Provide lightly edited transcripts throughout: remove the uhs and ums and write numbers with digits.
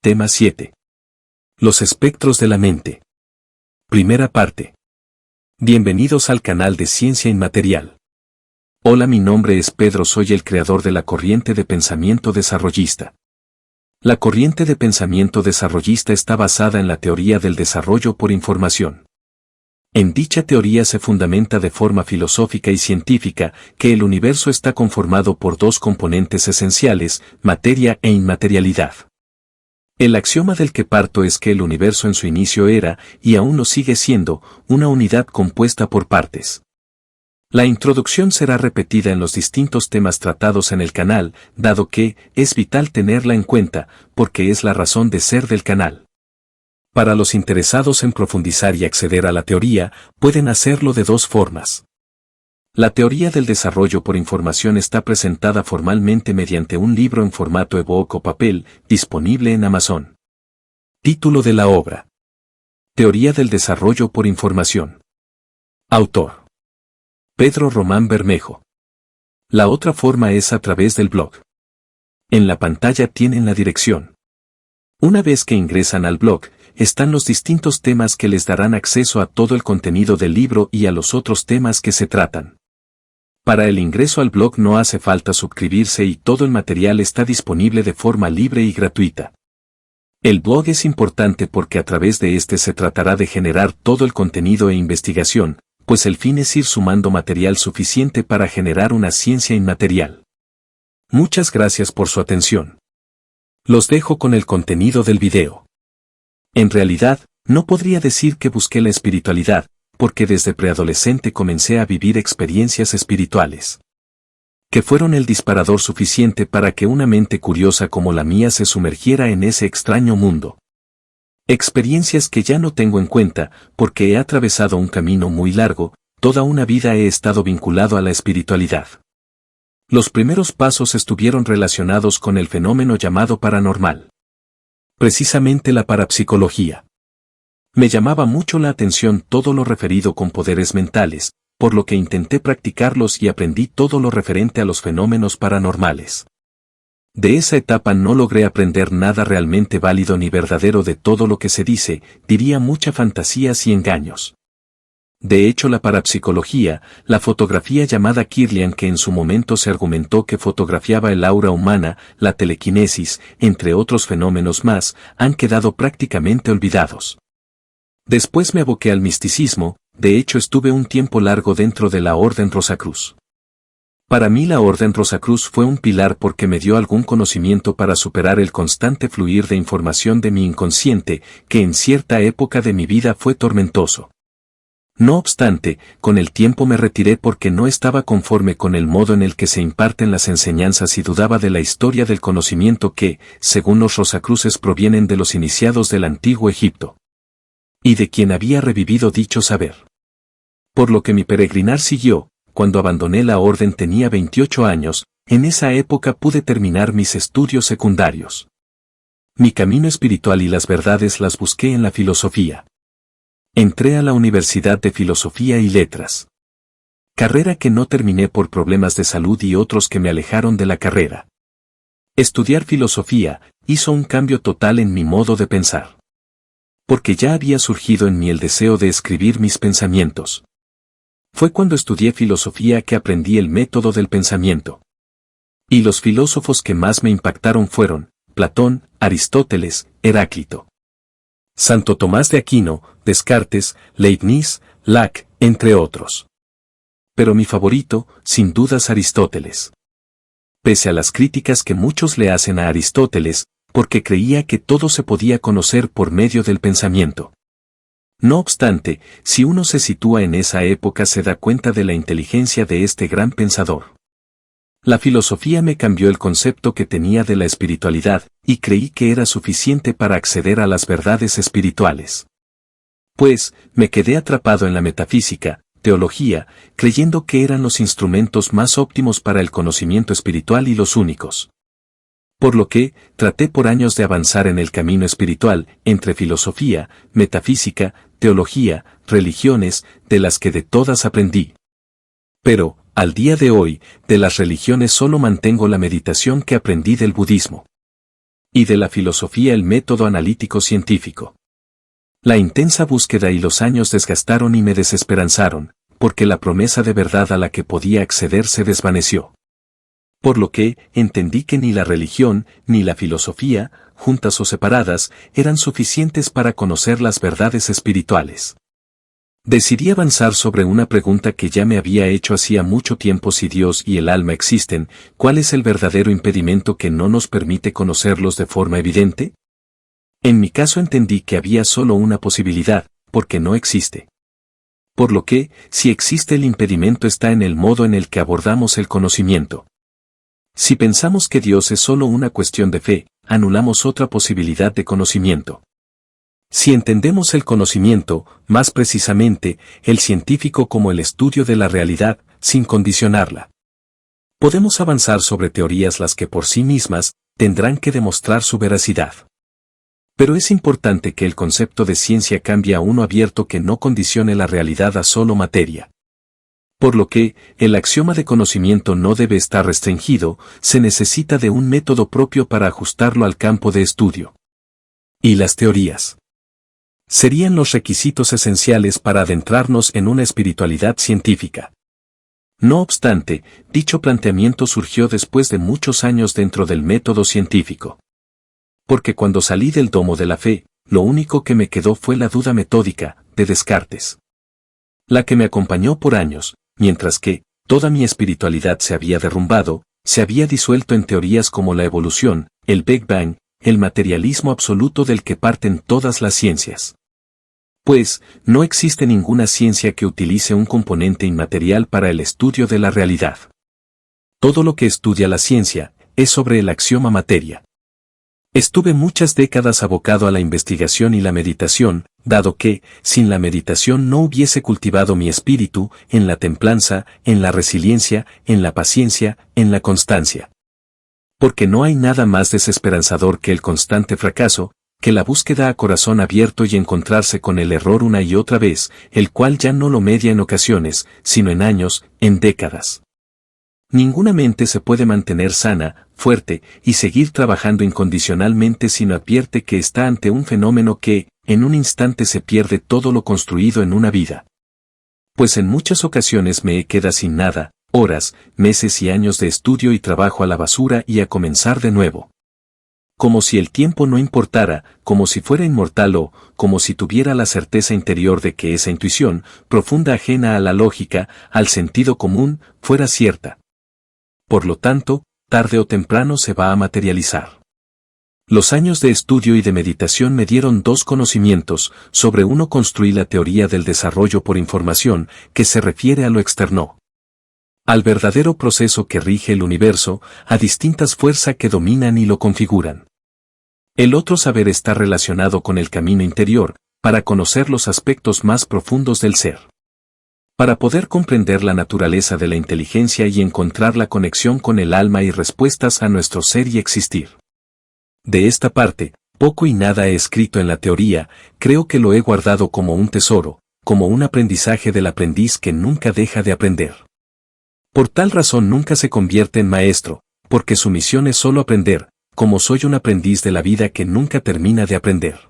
Tema 7. Los espectros de la mente. Primera parte. Bienvenidos al canal de Ciencia Inmaterial. Hola, mi nombre es Pedro, soy el creador de la corriente de pensamiento desarrollista. La corriente de pensamiento desarrollista está basada en la teoría del desarrollo por información. En dicha teoría se fundamenta de forma filosófica y científica que el universo está conformado por dos componentes esenciales, materia e inmaterialidad. El axioma del que parto es que el universo en su inicio era, y aún lo sigue siendo, una unidad compuesta por partes. La introducción será repetida en los distintos temas tratados en el canal, dado que es vital tenerla en cuenta, porque es la razón de ser del canal. Para los interesados en profundizar y acceder a la teoría, pueden hacerlo de dos formas. La teoría del desarrollo por información está presentada formalmente mediante un libro en formato ebook o papel, disponible en Amazon. Título de la obra: Teoría del desarrollo por información. Autor: Pedro Román Bermejo. La otra forma es a través del blog. En la pantalla tienen la dirección. Una vez que ingresan al blog, están los distintos temas que les darán acceso a todo el contenido del libro y a los otros temas que se tratan. Para el ingreso al blog no hace falta suscribirse y todo el material está disponible de forma libre y gratuita. El blog es importante porque a través de este se tratará de generar todo el contenido e investigación, pues el fin es ir sumando material suficiente para generar una ciencia inmaterial. Muchas gracias por su atención. Los dejo con el contenido del video. En realidad, no podría decir que busqué la espiritualidad, porque desde preadolescente comencé a vivir experiencias espirituales, que fueron el disparador suficiente para que una mente curiosa como la mía se sumergiera en ese extraño mundo. Experiencias que ya no tengo en cuenta, porque he atravesado un camino muy largo, toda una vida he estado vinculado a la espiritualidad. Los primeros pasos estuvieron relacionados con el fenómeno llamado paranormal. Precisamente la parapsicología. Me llamaba mucho la atención todo lo referido con poderes mentales, por lo que intenté practicarlos y aprendí todo lo referente a los fenómenos paranormales. De esa etapa no logré aprender nada realmente válido ni verdadero de todo lo que se dice, diría mucha fantasías y engaños. De hecho, la parapsicología, la fotografía llamada Kirlian, que en su momento se argumentó que fotografiaba el aura humana, la telequinesis, entre otros fenómenos más, han quedado prácticamente olvidados. Después me aboqué al misticismo, de hecho estuve un tiempo largo dentro de la Orden Rosacruz. Para mí la Orden Rosacruz fue un pilar porque me dio algún conocimiento para superar el constante fluir de información de mi inconsciente, que en cierta época de mi vida fue tormentoso. No obstante, con el tiempo me retiré porque no estaba conforme con el modo en el que se imparten las enseñanzas y dudaba de la historia del conocimiento que, según los Rosacruces, provienen de los iniciados del antiguo Egipto, y de quien había revivido dicho saber. Por lo que mi peregrinar siguió. Cuando abandoné la orden tenía 28 años, en esa época pude terminar mis estudios secundarios. Mi camino espiritual y las verdades las busqué en la filosofía. Entré a la Universidad de Filosofía y Letras. Carrera que no terminé por problemas de salud y otros que me alejaron de la carrera. Estudiar filosofía hizo un cambio total en mi modo de pensar. Porque ya había surgido en mí el deseo de escribir mis pensamientos. Fue cuando estudié filosofía que aprendí el método del pensamiento. Y los filósofos que más me impactaron fueron Platón, Aristóteles, Heráclito, Santo Tomás de Aquino, Descartes, Leibniz, Locke, entre otros. Pero mi favorito, sin dudas, Aristóteles. Pese a las críticas que muchos le hacen a Aristóteles, porque creía que todo se podía conocer por medio del pensamiento. No obstante, si uno se sitúa en esa época se da cuenta de la inteligencia de este gran pensador. La filosofía me cambió el concepto que tenía de la espiritualidad, y creí que era suficiente para acceder a las verdades espirituales. Pues, me quedé atrapado en la metafísica, teología, creyendo que eran los instrumentos más óptimos para el conocimiento espiritual y los únicos. Por lo que, traté por años de avanzar en el camino espiritual, entre filosofía, metafísica, teología, religiones, de las que de todas aprendí. Pero, al día de hoy, de las religiones solo mantengo la meditación que aprendí del budismo. Y de la filosofía el método analítico científico. La intensa búsqueda y los años desgastaron y me desesperanzaron, porque la promesa de verdad a la que podía acceder se desvaneció. Por lo que, entendí que ni la religión, ni la filosofía, juntas o separadas, eran suficientes para conocer las verdades espirituales. Decidí avanzar sobre una pregunta que ya me había hecho hacía mucho tiempo: si Dios y el alma existen, ¿cuál es el verdadero impedimento que no nos permite conocerlos de forma evidente? En mi caso entendí que había solo una posibilidad, porque no existe. Por lo que, si existe, el impedimento está en el modo en el que abordamos el conocimiento. Si pensamos que Dios es solo una cuestión de fe, anulamos otra posibilidad de conocimiento. Si entendemos el conocimiento, más precisamente, el científico, como el estudio de la realidad, sin condicionarla, podemos avanzar sobre teorías las que por sí mismas tendrán que demostrar su veracidad. Pero es importante que el concepto de ciencia cambie a uno abierto que no condicione la realidad a solo materia. Por lo que, el axioma de conocimiento no debe estar restringido, se necesita de un método propio para ajustarlo al campo de estudio. Y las teorías serían los requisitos esenciales para adentrarnos en una espiritualidad científica. No obstante, dicho planteamiento surgió después de muchos años dentro del método científico. Porque cuando salí del domo de la fe, lo único que me quedó fue la duda metódica, de Descartes. La que me acompañó por años, mientras que toda mi espiritualidad se había derrumbado, se había disuelto en teorías como la evolución, el Big Bang, el materialismo absoluto del que parten todas las ciencias. Pues, no existe ninguna ciencia que utilice un componente inmaterial para el estudio de la realidad. Todo lo que estudia la ciencia es sobre el axioma materia. Estuve muchas décadas abocado a la investigación y la meditación, dado que, sin la meditación no hubiese cultivado mi espíritu, en la templanza, en la resiliencia, en la paciencia, en la constancia. Porque no hay nada más desesperanzador que el constante fracaso, que la búsqueda a corazón abierto y encontrarse con el error una y otra vez, el cual ya no lo media en ocasiones, sino en años, en décadas. Ninguna mente se puede mantener sana, fuerte, y seguir trabajando incondicionalmente si no advierte que está ante un fenómeno que, en un instante se pierde todo lo construido en una vida. Pues en muchas ocasiones me he quedado sin nada, horas, meses y años de estudio y trabajo a la basura y a comenzar de nuevo. Como si el tiempo no importara, como si fuera inmortal o, como si tuviera la certeza interior de que esa intuición, profunda ajena a la lógica, al sentido común, fuera cierta. Por lo tanto, tarde o temprano se va a materializar. Los años de estudio y de meditación me dieron dos conocimientos: sobre uno construí la teoría del desarrollo por información, que se refiere a lo externo, al verdadero proceso que rige el universo, a distintas fuerzas que dominan y lo configuran. El otro saber está relacionado con el camino interior, para conocer los aspectos más profundos del ser. Para poder comprender la naturaleza de la inteligencia y encontrar la conexión con el alma y respuestas a nuestro ser y existir. De esta parte, poco y nada he escrito en la teoría, creo que lo he guardado como un tesoro, como un aprendizaje del aprendiz que nunca deja de aprender. Por tal razón nunca se convierte en maestro, porque su misión es solo aprender, como soy un aprendiz de la vida que nunca termina de aprender.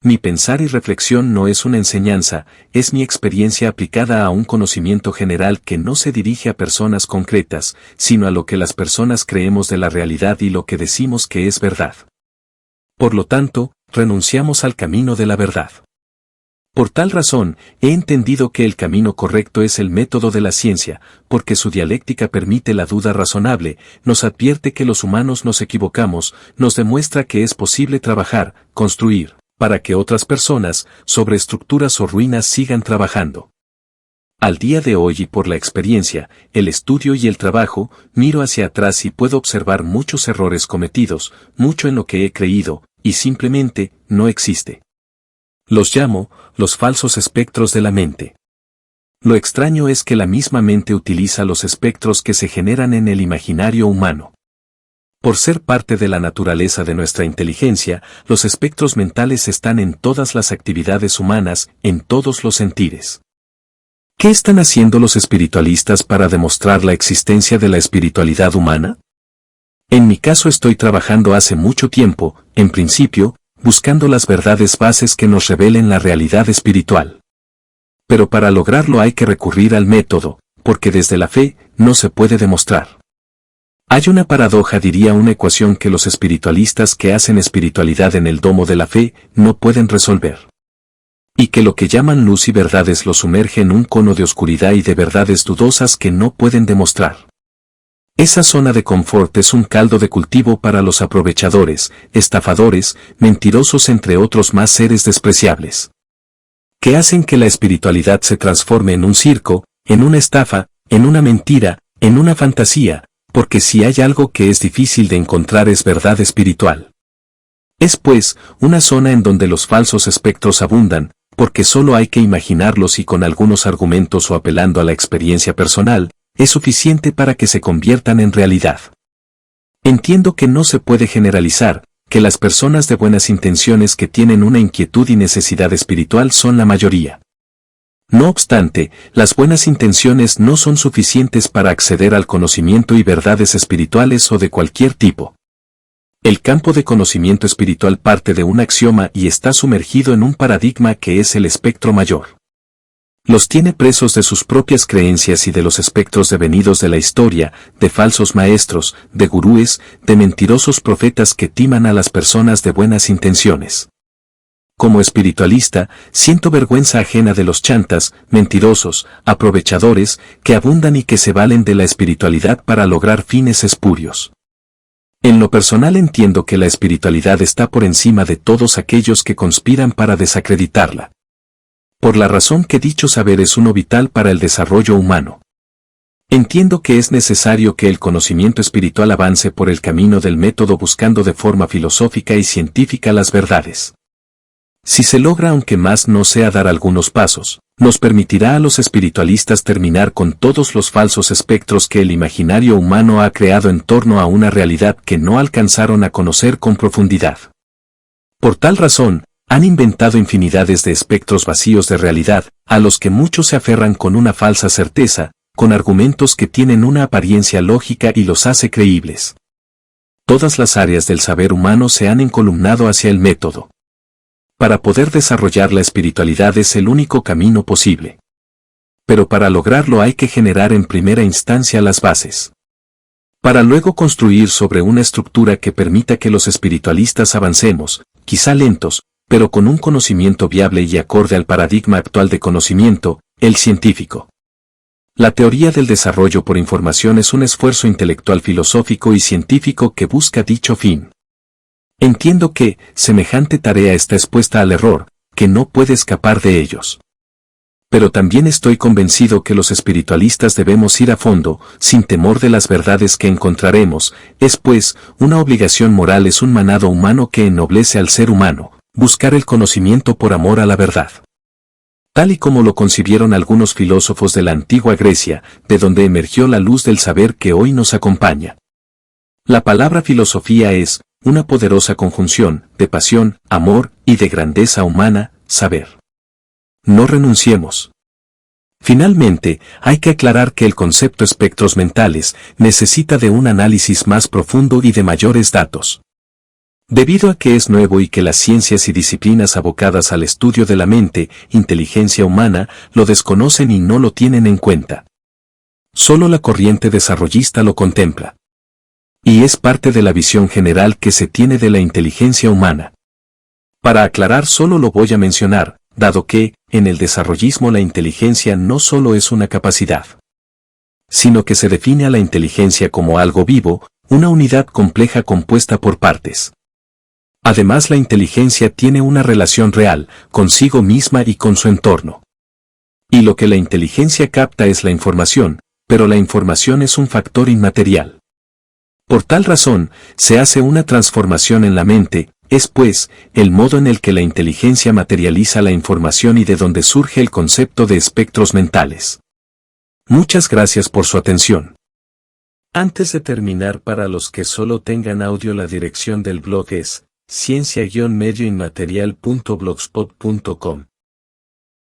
Mi pensar y reflexión no es una enseñanza, es mi experiencia aplicada a un conocimiento general que no se dirige a personas concretas, sino a lo que las personas creemos de la realidad y lo que decimos que es verdad. Por lo tanto, renunciamos al camino de la verdad. Por tal razón, he entendido que el camino correcto es el método de la ciencia, porque su dialéctica permite la duda razonable, nos advierte que los humanos nos equivocamos, nos demuestra que es posible trabajar, construir, para que otras personas, sobre estructuras o ruinas sigan trabajando. Al día de hoy y por la experiencia, el estudio y el trabajo, miro hacia atrás y puedo observar muchos errores cometidos, mucho en lo que he creído, y simplemente, no existe. Los llamo, los falsos espectros de la mente. Lo extraño es que la misma mente utiliza los espectros que se generan en el imaginario humano. Por ser parte de la naturaleza de nuestra inteligencia, los espectros mentales están en todas las actividades humanas, en todos los sentires. ¿Qué están haciendo los espiritualistas para demostrar la existencia de la espiritualidad humana? En mi caso estoy trabajando hace mucho tiempo, en principio, buscando las verdades bases que nos revelen la realidad espiritual. Pero para lograrlo hay que recurrir al método, porque desde la fe no se puede demostrar. Hay una paradoja, diría una ecuación que los espiritualistas que hacen espiritualidad en el domo de la fe no pueden resolver. Y que lo que llaman luz y verdades lo sumerge en un cono de oscuridad y de verdades dudosas que no pueden demostrar. Esa zona de confort es un caldo de cultivo para los aprovechadores, estafadores, mentirosos entre otros más seres despreciables. Que hacen que la espiritualidad se transforme en un circo, en una estafa, en una mentira, en una fantasía, porque si hay algo que es difícil de encontrar es verdad espiritual. Es pues, una zona en donde los falsos espectros abundan, porque solo hay que imaginarlos y con algunos argumentos o apelando a la experiencia personal, es suficiente para que se conviertan en realidad. Entiendo que no se puede generalizar, que las personas de buenas intenciones que tienen una inquietud y necesidad espiritual son la mayoría. No obstante, las buenas intenciones no son suficientes para acceder al conocimiento y verdades espirituales o de cualquier tipo. El campo de conocimiento espiritual parte de un axioma y está sumergido en un paradigma que es el espectro mayor. Los tiene presos de sus propias creencias y de los espectros devenidos de la historia, de falsos maestros, de gurúes, de mentirosos profetas que timan a las personas de buenas intenciones. Como espiritualista, siento vergüenza ajena de los chantas, mentirosos, aprovechadores, que abundan y que se valen de la espiritualidad para lograr fines espurios. En lo personal entiendo que la espiritualidad está por encima de todos aquellos que conspiran para desacreditarla. Por la razón que dicho saber es uno vital para el desarrollo humano. Entiendo que es necesario que el conocimiento espiritual avance por el camino del método buscando de forma filosófica y científica las verdades. Si se logra, aunque más no sea dar algunos pasos, nos permitirá a los espiritualistas terminar con todos los falsos espectros que el imaginario humano ha creado en torno a una realidad que no alcanzaron a conocer con profundidad. Por tal razón, han inventado infinidades de espectros vacíos de realidad, a los que muchos se aferran con una falsa certeza, con argumentos que tienen una apariencia lógica y los hace creíbles. Todas las áreas del saber humano se han encolumnado hacia el método. Para poder desarrollar la espiritualidad es el único camino posible. Pero para lograrlo hay que generar en primera instancia las bases. Para luego construir sobre una estructura que permita que los espiritualistas avancemos, quizá lentos, pero con un conocimiento viable y acorde al paradigma actual de conocimiento, el científico. La teoría del desarrollo por información es un esfuerzo intelectual, filosófico y científico que busca dicho fin. Entiendo que, semejante tarea está expuesta al error, que no puede escapar de ellos. Pero también estoy convencido que los espiritualistas debemos ir a fondo, sin temor de las verdades que encontraremos, es pues, una obligación moral, es un mandato humano que ennoblece al ser humano. Buscar el conocimiento por amor a la verdad. Tal y como lo concibieron algunos filósofos de la antigua Grecia, de donde emergió la luz del saber que hoy nos acompaña. La palabra filosofía es una poderosa conjunción de pasión, amor y de grandeza humana, saber. No renunciemos. Finalmente, hay que aclarar que el concepto espectros mentales necesita de un análisis más profundo y de mayores datos. Debido a que es nuevo y que las ciencias y disciplinas abocadas al estudio de la mente, inteligencia humana, lo desconocen y no lo tienen en cuenta. Solo la corriente desarrollista lo contempla. Y es parte de la visión general que se tiene de la inteligencia humana. Para aclarar solo lo voy a mencionar, dado que, en el desarrollismo la inteligencia no solo es una capacidad, sino que se define a la inteligencia como algo vivo, una unidad compleja compuesta por partes. Además, la inteligencia tiene una relación real, consigo misma y con su entorno. Y lo que la inteligencia capta es la información, pero la información es un factor inmaterial. Por tal razón, se hace una transformación en la mente, es pues, el modo en el que la inteligencia materializa la información y de donde surge el concepto de espectros mentales. Muchas gracias por su atención. Antes de terminar, para los que solo tengan audio, la dirección del blog es ciencia-medioinmaterial.blogspot.com.